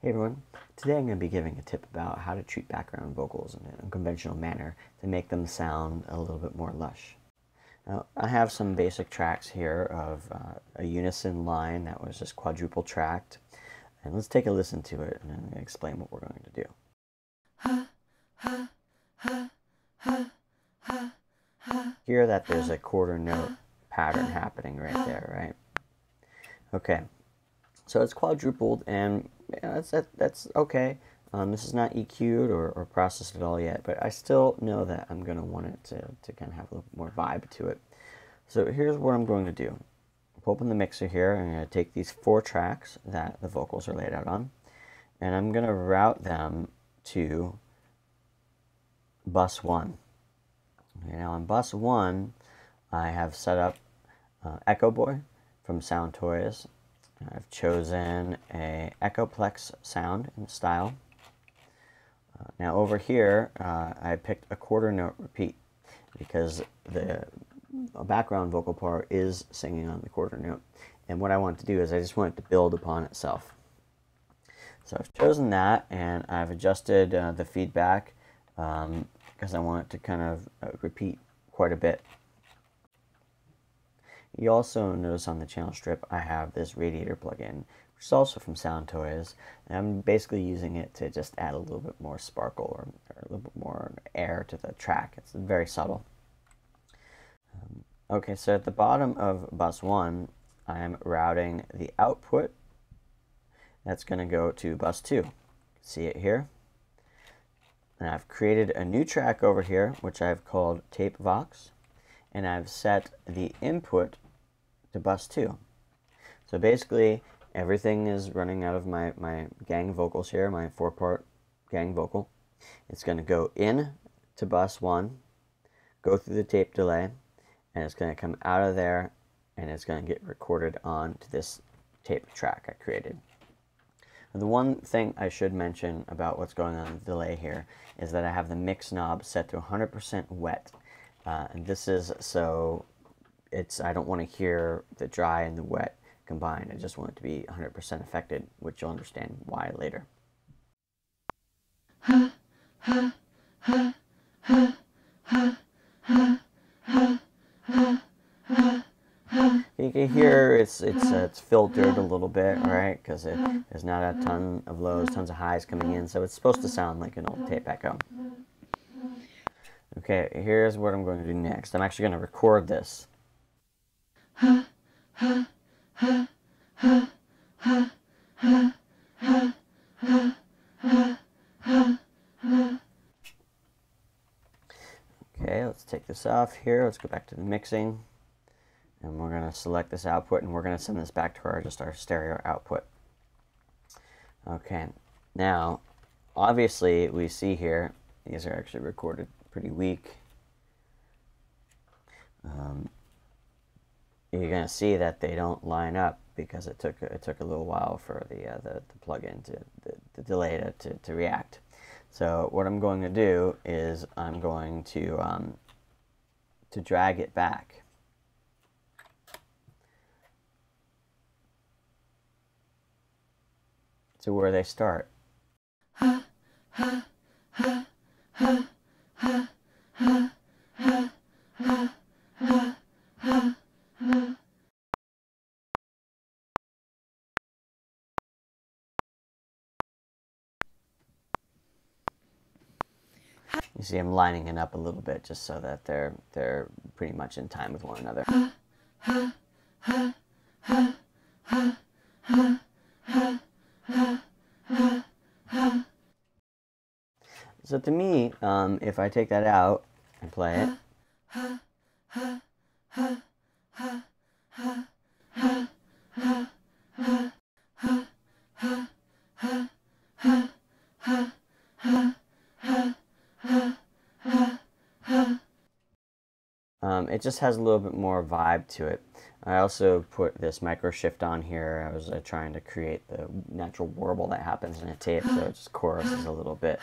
Hey everyone, today I'm going to be giving a tip about how to treat background vocals in an unconventional manner to make them sound a little bit more lush. Now, I have some basic tracks here of a unison line that was just quadruple tracked, and let's take a listen to it and then explain what we're going to do. Hear that there's a quarter note pattern happening right there, right? Okay, so it's quadrupled, and that's okay. This is not EQ'd or processed at all yet, but I still know that I'm going to want it to kind of have a little more vibe to it. So here's what I'm going to do. Open the mixer here, and I'm going to take these 4 tracks that the vocals are laid out on, and I'm going to route them to bus 1. Okay, now on bus 1, I have set up Echoboy from SoundToys. I've chosen a Echoplex sound in the style. Now over here, I picked a quarter note repeat because the background vocal part is singing on the quarter note. And what I want to do is I just want it to build upon itself. So I've chosen that, and I've adjusted the feedback because I want it to kind of repeat quite a bit. You also notice on the channel strip I have this radiator plugin, which is also from SoundToys, and I'm basically using it to just add a little bit more sparkle or a little bit more air to the track. It's very subtle. Okay, so at the bottom of bus 1, I am routing the output. That's going to go to bus 2. See it here? And I've created a new track over here, which I've called Tape Vox, and I've set the input to bus 2. So basically, everything is running out of my gang vocals here, my 4-part gang vocal. It's going to go in to bus 1, go through the tape delay, and it's going to come out of there, and it's going to get recorded onto this tape track I created. The one thing I should mention about what's going on in the delay here is that I have the mix knob set to 100% wet. And this is so I don't want to hear the dry and the wet combined. I just want it to be 100% affected, which you'll understand why later. You can hear it's filtered a little bit, right? Because there's not a ton of lows, tons of highs coming in, so it's supposed to sound like an old tape echo. Okay, here's what I'm going to do next. I'm actually going to record this. Okay, let's take this off here. Let's go back to the mixing. And we're going to select this output, and we're going to send this back to our stereo output. Okay, now, obviously, we see here, these are actually recorded pretty weak. You're going to see that they don't line up because it took a little while for the plugin the delay to react. So what I'm going to do is I'm going to drag it back. To where they start. You see I'm lining it up a little bit just so that they're pretty much in time with one another. So to me, if I take that out and play it, it just has a little bit more vibe to it. I also put this Microshift on here. I was trying to create the natural warble that happens in a tape, so it just choruses a little bit.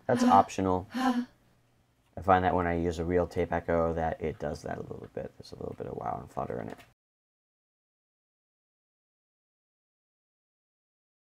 That's optional. I find that when I use a real tape echo that it does that a little bit. There's a little bit of wow and flutter in it.